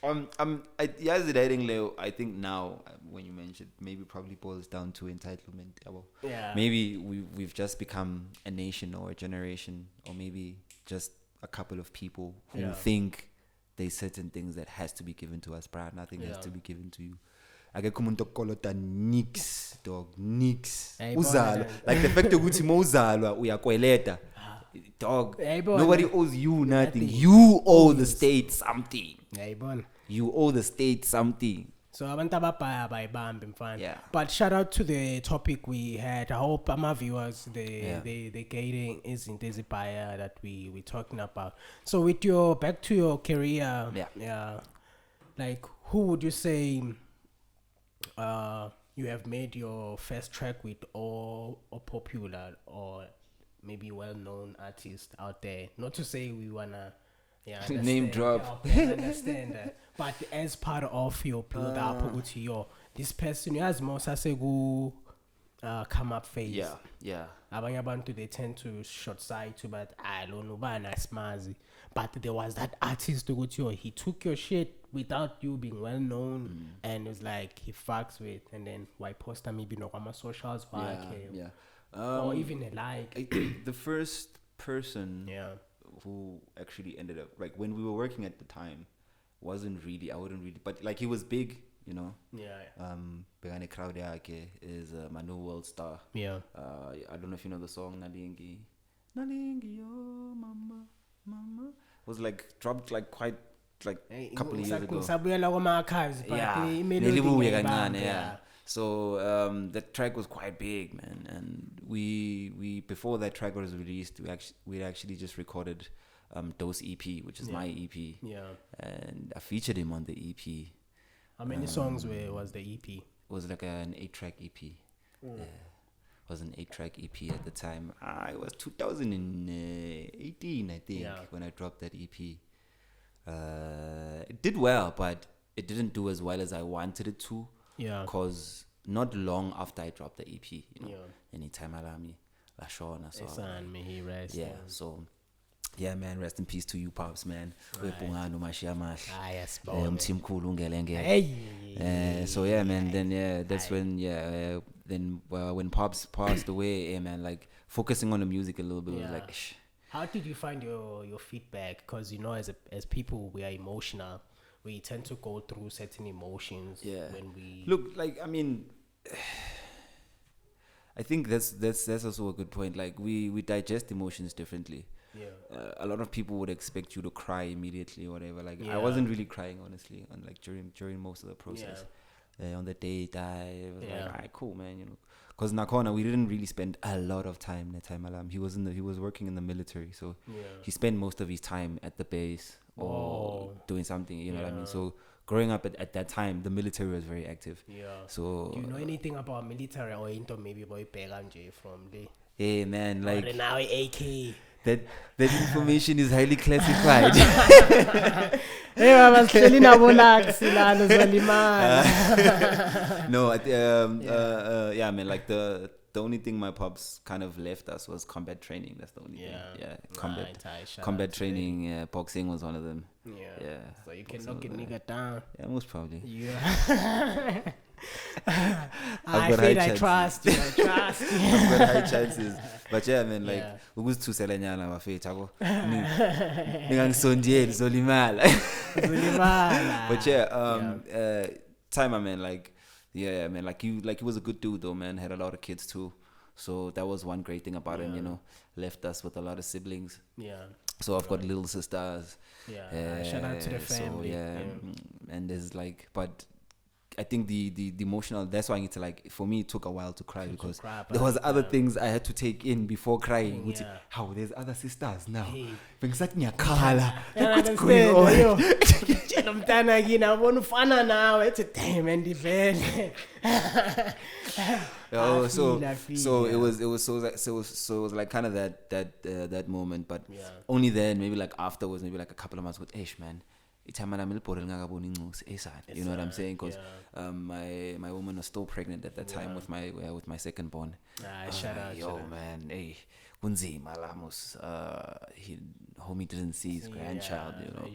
on.
Dating Leo, I think now when you mentioned maybe probably boils down to entitlement.
Yeah.
Maybe we've just become a nation or a generation or maybe just a couple of people who think there's certain things that has to be given to us, bruh. Nothing has to be given to you. Akekho umuntu okolota nix, dog, nix. Uzalwa. Like the fact ukuthi mozalwa uyakweleta. dog.
Hey, boy,
Nobody owes you nothing. You owe the state something.
Yayibona.
You owe the state something.
So abantu ababhaya bayibambe mfana.
Yeah.
But shout out to the topic we had. I hope my viewers they getting izinto ezibhaya that we talking about. So with your back to your career, like who would you say you have made your first track with, or popular or maybe well-known artist out there? Not to say we wanna
Name drop.
Understand that. But as part of your build up to your this person has most come up phase.
Yeah.
Abanye abantu they tend to short sight to, but I don't know smazy. But there was that artist to go to, he took your shit without you being well known, and it was like he fucks with, and then why poster maybe no on my socials back, or even a like.
I think the first person who actually ended up, like when we were working at the time, I wouldn't really, but like he was big, you know. Begane crowd yake is Manu World Star. I don't know if you know the song Nalingi yo mama. It was like dropped like quite like a couple of years ago. So that track was quite big, man, and we before that track was released, we actually just recorded Dose EP, which is my EP. And I featured him on the EP.
How many songs was the EP?
It was like an 8-track EP. It was an 8-track EP at the time. It was 2018, I think, when I dropped that EP. It did well, but it didn't do as well as I wanted it to. Because not long after I dropped the EP, you know, anytime Alami, Lashona, so
may he rest.
So yeah, man, rest in peace to you, pops, man. So yeah, man. Then that's when when pops passed away, man, like focusing on the music a little bit was like.
How did you find your feedback? Because you know, as people, we are emotional. We tend to go through certain emotions when we
look. Like, I mean, I think that's also a good point. Like, we digest emotions differently. A lot of people would expect you to cry immediately or whatever. Like, I wasn't really crying, honestly, on like during most of the process. On the day it died, it was like, alright, cool, man, you know. Because Nakona, we didn't really spend a lot of time that time. He was working in the military, so he spent most of his time at the base or doing something. You know what I mean? So growing up at that time, the military was very active. So
do you know anything about military or into maybe boy Peganje from the?
Hey man, like
or now AK.
That information is highly classified. No, yeah, man. Like the only thing my pops kind of left us was combat training. That's the only thing. Combat training. Boxing was one of them.
So you can knock a nigga down.
Yeah, most probably.
I trust you.
I've got high chances. But yeah, man, like ukuzitheselanyana bafethu yabo. Ningangisondiyeli zolimala. But Timer, man, like man, like he was a good dude though, man. Had a lot of kids too. So that was one great thing about him, you know. Left us with a lot of siblings. So I've got little sisters.
Shout out to the family.
So and there's like, but I think the emotional, that's why I need to, like, for me it took a while to cry because there was other things I had to take in before crying. How there's other sisters now. What's going on? So it was like kind of that moment, but only then, maybe like afterwards, maybe like a couple of months with Ish, man. You know what I'm saying? Because my woman was still pregnant at that time with my second born.
Shout out,
man, hey, kunzima lamus. Homie didn't see his grandchild, you know.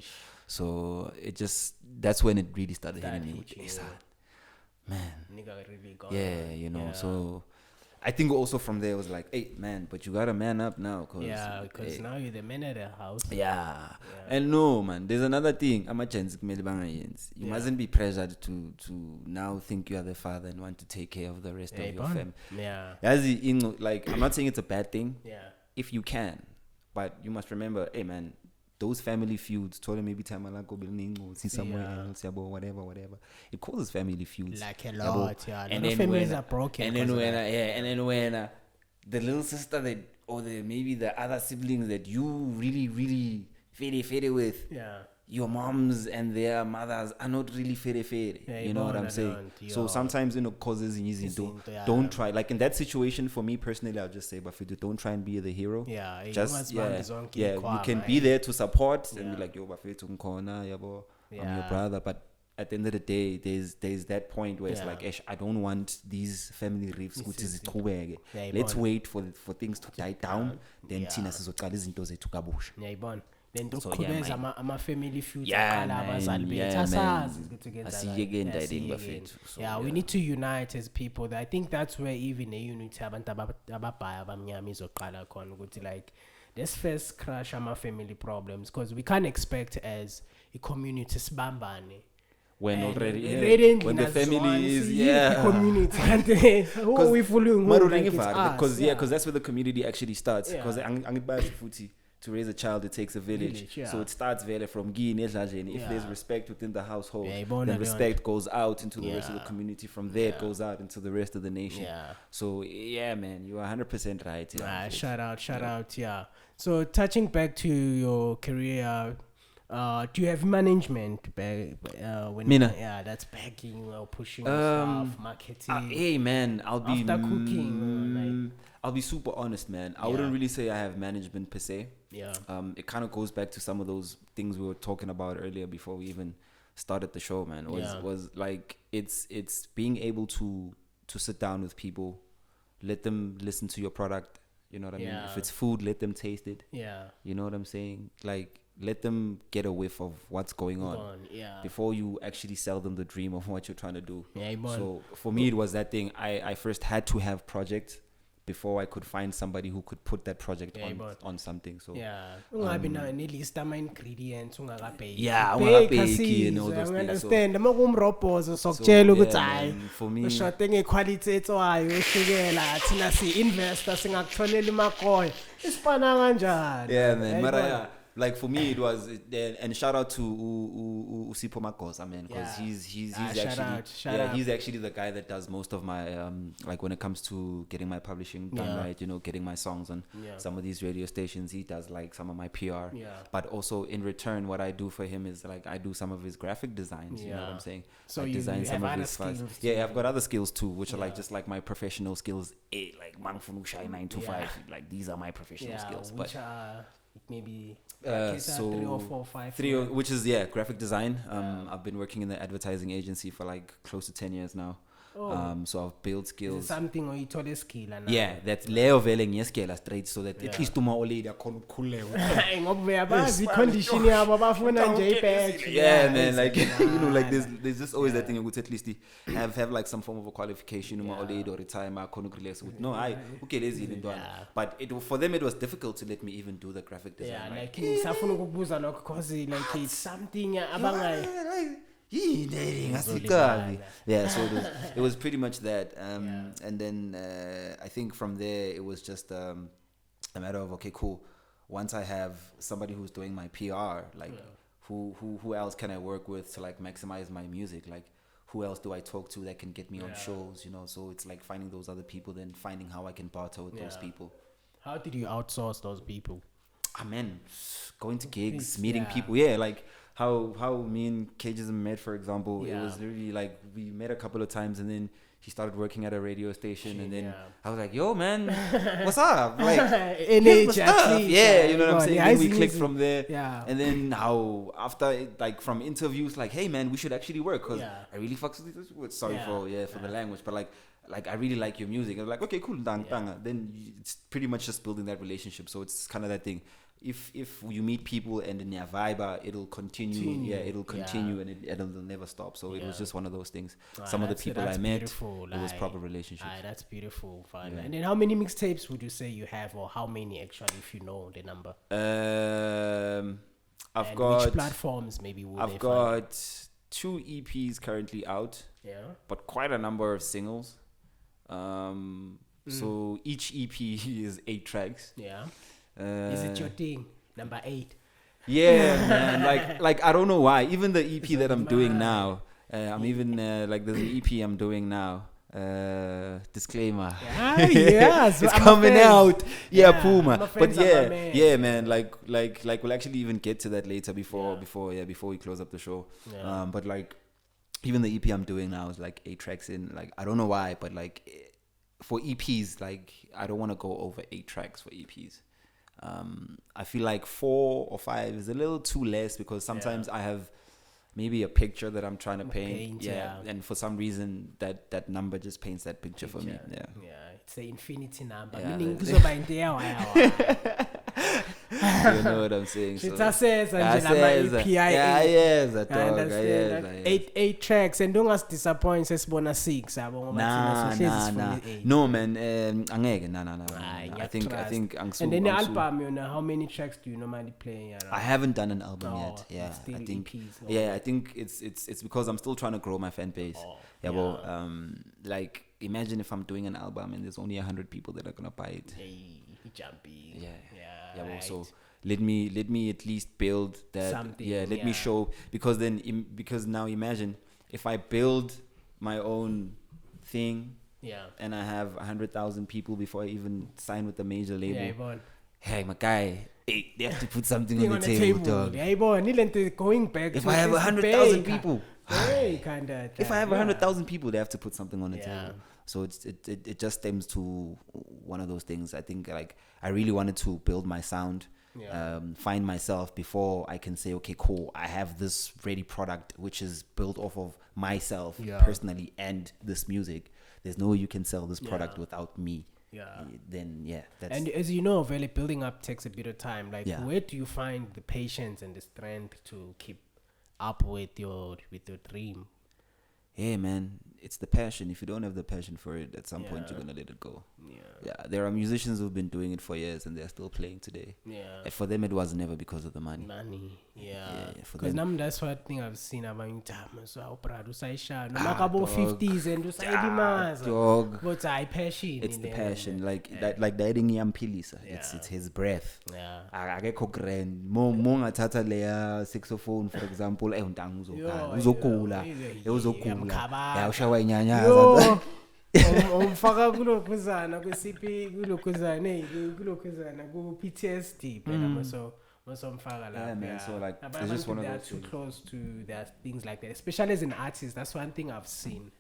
So that's when it really started hitting me. Man,
nigga really gone.
You know. So I think also from there it was like, hey man, but you gotta man up now,
because now you're the man of the house.
And no, man, there's another thing. You mustn't be pressured to now think you are the father and want to take care of the rest of your family. Like, I'm not saying it's a bad thing. If you can, But you must remember, hey man, those family feuds, told him maybe time I go see somewhere else, whatever. It causes family feuds.
Like a lot, yeah.
And
then families are broken.
And then when the little sister or maybe the other siblings that you really, really fede with, your moms and their mothers are not really fede. You know what I'm saying? So sometimes, causes easy. Don't try. Like in that situation, for me personally, I'll just say, but don't try and be the hero.
Yeah,
you can be there to support and be like, yo, I'm your brother. But at the end of the day, there's that point where it's like, I don't want these family riffs. Let's wait for things to die down. Then Tina says,
then
so,
ama family feuds we need to unite as people. I think that's where even a unity abantu ababhaya abamnyama izoqala khona ukuthi like let's first crush ama family problems, because we can't expect as a community sibambane
when when the family is
community and who are we following
because that's where the community actually starts, because to raise a child, it takes a village. So it starts from Gi. If there's respect within the household, then respect goes out into the rest of the community. From there, it goes out into the rest of the nation. So, man, you are 100% right.
Shout out. So, touching back to your career, do you have management that's backing or pushing stuff, marketing?
Hey, man,
I'll
be super honest, man. I wouldn't really say I have management per se. It kind of goes back to some of those things we were talking about earlier before we even started the show, man. Was like it's being able to sit down with people, let them listen to your product. You know what I mean? If it's food, let them taste it. You know what I'm saying? Like, let them get a whiff of what's going on before you actually sell them the dream of what you're trying to do. So for me, it was that thing. I first had to have projects before I could find somebody who could put that project on something. So
ingredients ungakabheki
and all those things.
Understand makumrobhozo sokutshela ukuthi hayi ushade ngequality etswayo ushukela thina si-investor singakutholela imakoya isipana kanjani.
Man, like for me it was and shout out to Usipho Magosa, man, because he's actually the guy that does most of my like when it comes to getting my publishing done right, getting my songs on some of these radio stations. He does like some of my PR, but also in return what I do for him is like I do some of his graphic designs. You know what I'm saying?
So
I design some of his files. I've got other skills too, which are like just like my professional skills. Like Mangfunushai 9 to 5, like these are my professional skills. But
maybe
so
3 or 4 5
which is graphic design. I've been working in the advertising agency for like close to 10 years now. So I've built skills.
Something or you told a skill
that's Leo Veling skill straight, so that at least to my old lady I can't cool
condition
man, like like there's just always that thing. I would at least have like some form of a qualification my old lady or retire my relax with lazy but for them it was difficult to let me even do the graphic design.
Like it's something
so it was pretty much that and then I think from there it was just a matter of okay, cool, once I have somebody who's doing my PR, like who else can I work with to like maximize my music, like who else do I talk to that can get me on shows, so it's like finding those other people, then finding how I can barter with those people.
How did you outsource those people?
Going to gigs, meeting people, like how me and Cages met, for example. It was literally like we met a couple of times and then he started working at a radio station and then I was like, yo man, what's up? Like here's my stuff. You know what I'm saying? Then we clicked from there. And then now after like from interviews, like, hey man, we should actually work, because I really fucks with this. Sorry for the language, but like I really like your music. I was like, okay, cool, then it's pretty much just building that relationship. So it's kind of that thing. If you meet people and in their vibe, it'll continue. It'll continue and it'll never stop. So it was just one of those things. Some of the people I met, it was proper relationships.
That's beautiful. Fine. And then how many mixtapes would you say you have, or how many actually, if you know the number?
I've got
which platforms maybe?
I've got 2 EPs currently out. But quite a number of singles. So each EP is 8 tracks.
Is it your thing? Number 8.
Yeah, man. Like I don't know why. Even the EP that I'm doing now, I'm even like there's an EP I'm doing now. Disclaimer.
Yes,
it's
I'm a
coming
fan.
out. Yeah,
I'm
Puma.
a
But
fan of my
yeah,
man.
yeah, man. Like we'll actually even get to that later before we close up the show.
Yeah.
But like even the EP I'm doing now is like 8 tracks in. Like I don't know why, but like for EPs, like I don't want to go over 8 tracks for EPs. I feel like 4 or 5 is a little too less because sometimes I have maybe a picture that I'm trying to paint. And for some reason that number just paints that picture for me. Yeah,
it's the infinity number.
Yeah,
Meaning
that's-
kuzoba into yawa.
you know what I'm saying.
It
So.
says eight tracks and don't us disappoint sesibona 6 yabo
Nah. No man, angeke, nah. I think
and then the album, you know, how many tracks do you normally play?
I haven't done an album
Oh,
yet. Yeah,
it's still
I think.
EPs, no?
Yeah, I think it's because I'm still trying to grow my fan base. Well, like imagine if I'm doing an album and there's only 100 people that are gonna buy it.
Hey, jumpy.
Well,
right.
so let me at least build that.
Something,
Let me show because because now imagine if I build my own thing.
Yeah.
And I have 100,000 people before I even sign with the major label.
Yeah, Yvonne.
Hey, my guy, they have to put something
Thing
on the table, dog.
Yeah, Yvonne, nilente going back.
If
to
I have
this
100,000
big,
people,
kinda.
if I have 100,000 people, they have to put something on the
Yeah.
table. So it just stems to one of those things. I think like I really wanted to build my sound, find myself before I can say, okay, cool, I have this ready product which is built off of myself personally and this music. There's no way you can sell this product without me.
Yeah.
Then that's
And as you know, really building up takes a bit of time. Like,
Yeah.
where do you find the patience and the strength to keep up with your dream?
hey man, it's the passion. If you don't have the passion for it, at some point you're gonna let it go. Yeah, there are musicians who've been doing it for years and they're still playing today.
Yeah.
And for them, it was never because of the money.
Money.
Yeah, for
Because
them.
that's one thing I've seen about time. So I operate usayisha. No
Ah,
makabo
dog.
50s and usayilimaza.
Dog.
But I passion.
It's the
in
passion,
them.
like that, like that in Yampilisa. It's his breath.
Yeah.
Akekho grand. Mo ngathatha leya saxophone for example, untanga uzokhala.
Yo,
Uzokula.
yo,
Uzokula.
yamkhabanga.
Ya ushawa inyanyaza.
Yo. Umfaka kulokhuzana kwesipi kulokhuzana ku PTSD phela maso mfaka la.
Yeah, man, so, like, it's
Abantu
just one of
they are
those
too
things.
close to their things like that, especially as an artist. That's one thing I've seen.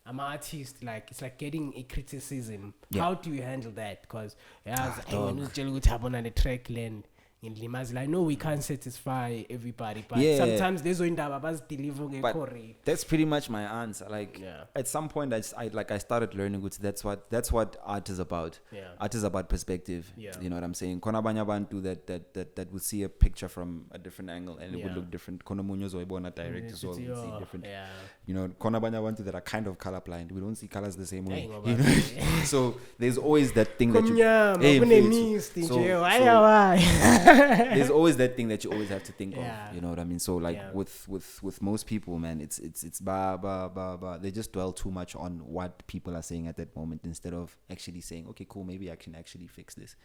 I'm an artist, like it's like getting a criticism.
Yeah.
How do you handle that? Because
dog.
when you tap on the track land in Limazi, I know we can't satisfy everybody, but
Yeah.
sometimes there's no indaba bas deliver
But
correct.
that's pretty much my answer. Like
Yeah.
at some point, I started learning which that's what art is about.
Yeah.
Art is about perspective.
Yeah.
You know what I'm saying? Kona abanye abantu that would see a picture from a different angle and it would
Yeah.
look different. Kona munye uzoyibona direct, so we
Yeah.
see different.
Yeah.
You know, kona abanye abantu that are kind of colorblind. We don't see colors the same way.
Hey,
You know? So there's always that thing that you.
Kumnyama,
Hey,
kunemist
so-
nje,
so-
why?
There's always that thing that you always have to think
Yeah.
of. You know what I mean? So like
Yeah.
with most people, man, it's ba. They just dwell too much on what people are saying at that moment instead of actually saying, okay, cool, maybe I can actually fix this.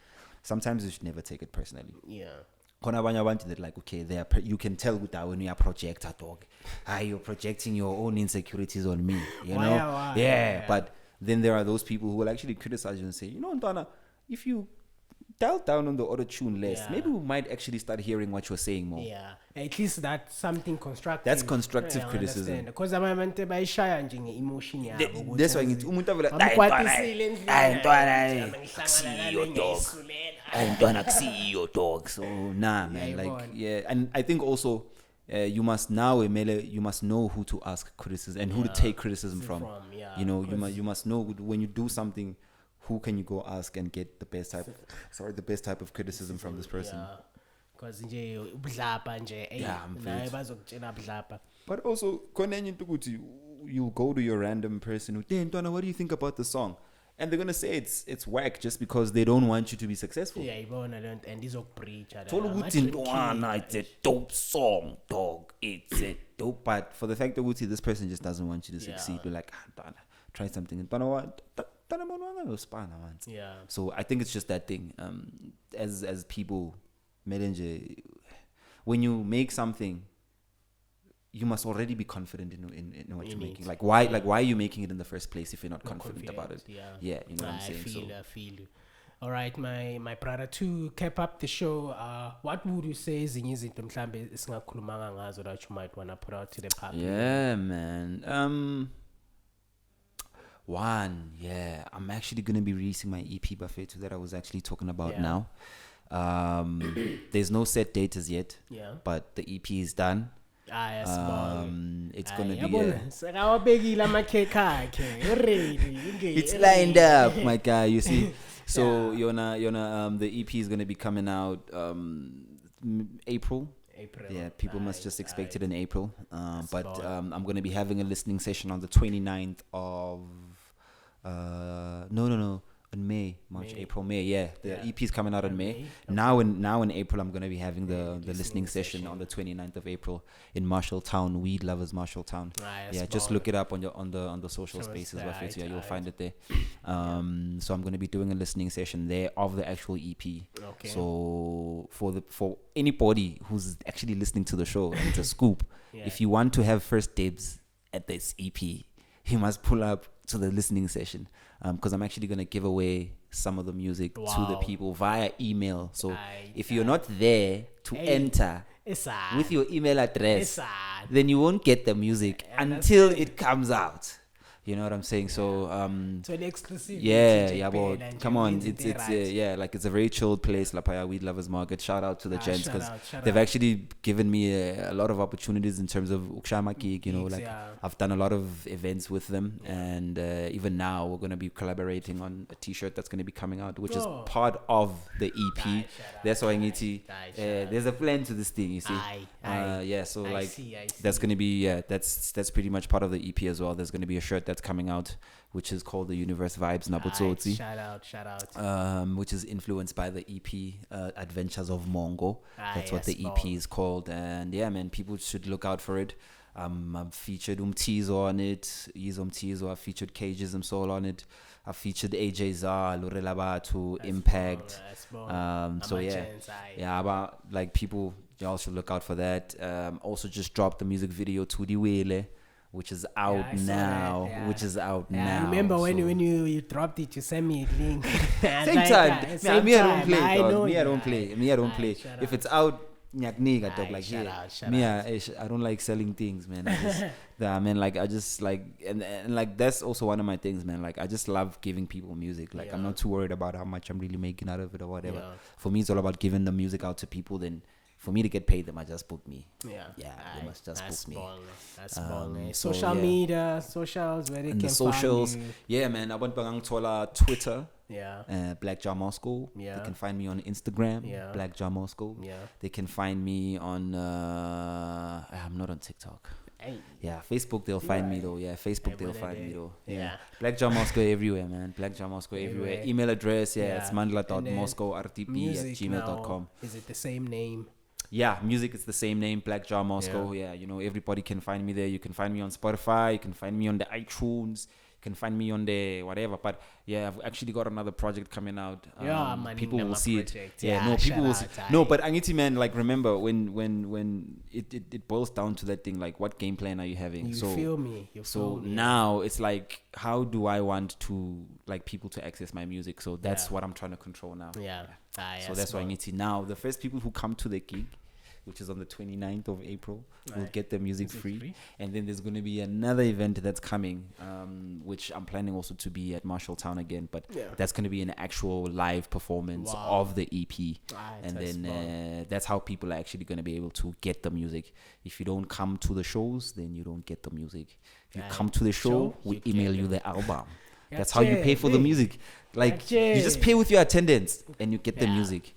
Sometimes you should never take it personally.
Yeah.
Khona abanye abantu that like, okay, you can tell with that when you are projector dog. You're projecting your own insecurities on me. You know?
Why?
Yeah. But then there are those people who will actually criticize you and say, you know, Ntwana, if you dial down on the auto tune less,
Yeah.
maybe we might actually start hearing what you're saying more.
Yeah. At least that's something constructive.
That's constructive criticism.
Because abantu bayishaya nje nge-emotion yabo. ukuthi
That's why
yazi,
ngithi umuntu avela
bamkwatisile endlini
Ntwana,
yakhe,
akusiyo
ngihlangana
dog.
ngiyisulela.
Ntwana akusiyo dog. So nah, man,
Yeah,
like
yabona.
yeah, and I think also you must now you must know who to ask criticism and who to take criticism from.
yeah,
You know, you must know when you do something, who can you go ask and get the best type of criticism from this person.
Yeah. Because nje ubudlapha nje
Yeah, I'm
naye
afraid.
bazokutshela budlapha.
But also, khona enye into ukuthi you'll go to your random person who, "Hey, Ntwana, what do you think about the song?" And they're gonna say it's whack just because they don't want you to be successful.
Yeah, ibona le nto and izokubreacha.
Thola ukuthi Ntwana, it's a dope song, dog. It's a dope. But for the fact that this person just doesn't want you to succeed, you're like, Ntwana, try something. Ntwana, what?
Yeah.
So I think it's just that thing. As people, Melenje, when you make something, you must already be confident in what you're making. Like why are you making it in the first place if you're not confident about it?
Yeah,
you know what I'm saying.
I feel you. All right, my brother, to cap up the show, what would you say is izinto mhlambe esingakhulumanga ngazo that you might want to put out to the public?
Yeah, man. I'm actually gonna be releasing my EP Buffet that I was actually talking about now. There's no set date as yet.
Yeah.
But the EP is done. It's gonna be it's lined up, my guy, you see. So the EP is gonna be coming out April. Yeah, people must just expect it in April. But I'm gonna be having a listening session on the 29th of in May, April, May. Yeah, the EP is coming out in May. Okay. Now in April, I'm gonna be having the listening session on the 29th of April in Marshalltown, Weed Lovers Marshalltown. Just look it up on the social spaces. Yeah, you'll find it there. So I'm gonna be doing a listening session there of the actual EP. Okay. So for anybody who's actually listening to the show, it's a scoop. If you want to have first dibs at this EP, you must pull up to the listening session, because I'm actually going to give away some of the music to the people via email. So if you're not there to enter with your email address, then you won't get the music until it comes out. You know what I'm saying? So
so an exclusive.
Well, come on, it's like it's a very chilled place, Lapaya Weed Lovers Market. Shout out to the gents, because they've actually given me a lot of opportunities in terms of Ukshama gig. You know, like I've done a lot of events with them, and even now we're gonna be collaborating on a T-shirt that's gonna be coming out, which is part of the EP. That's why I need to. There's a plan to this thing, you see. So like that's gonna be that's pretty much part of the EP as well. There's gonna be a shirt that's coming out, which is called the Universe Vibes Nabutsotsi.
Shout out.
Which is influenced by the EP Adventures of Mongo. That's what the EP is called. And yeah, man, people should look out for it. I've featured Umtizo on it. I've featured Cages and Soul on it. I've featured AJ Zah, Lorela Batu, Impact. About like people, y'all should look out for that. Also just dropped the music video to the Wele, which is out now. I remember
when you dropped it, you sent me a link.
I don't play. If it's out, I don't like selling things, man. I just like that's also one of my things, man. Like I just love giving people music. Like I'm not too worried about how much I'm really making out of it or whatever. For me, it's all about giving the music out to people. Then for me to get paid, they might just book me. They must just book me.
That's social media, socials, where they can
socials.
find you.
Yeah, man. I went Bangang Tola Twitter. Black Jar Moscow. They can find me on Instagram. Black Jar Moscow. They can find me on. I'm not on TikTok. Facebook they'll find me though. Facebook they'll find me though. Black Jar Moscow everywhere, man. Black Jar Moscow everywhere. Email address, it's mandla.moscow@rtp@gmail.com.
Is it the same name?
Yeah, music is the same name, Black Jar Moscow. Everybody can find me there. You can find me on Spotify. You can find me on the iTunes. You can find me on the whatever. But I've actually got another project coming out. People will see it. People will see. No, but Angiti, man, like remember when it boils down to that thing, like what game plan are you having?
You feel me.
Now it's like, how do I want to like people to access my music? So that's what I'm trying to control now. So that's why Angiti. Now the first people who come to the gig, which is on the 29th of April, will get their music free. And then there's going to be another event that's coming, which I'm planning also to be at Marshalltown again, but that's going to be an actual live performance of the EP. And then that's how people are actually going to be able to get the music. If you don't come to the shows, then you don't get the music. If you come to the show, we email you the album. That's how you pay for the music. Like you just pay with your attendance and you get the music.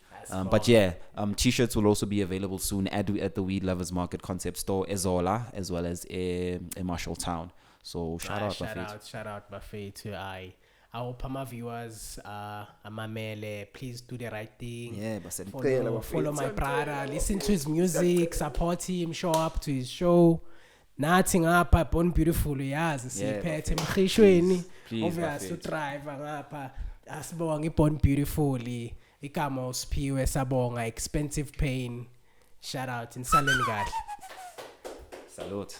T-shirts will also be available soon at the Weed Lovers Market Concept Store, Ezola, as well as in Marshalltown. So shout out
Buffet to our Pama viewers, Amamele, please do the right thing. Follow my brother, listen to his music, support him, show up to his show. nathi ngapha Born Beautiful yazi siphethe emkhishweni obvious udriver ngapha asibonga iBorn Beautiful igama usiphiwe sabonga Expensive Pain shout out insaleni kahle
salute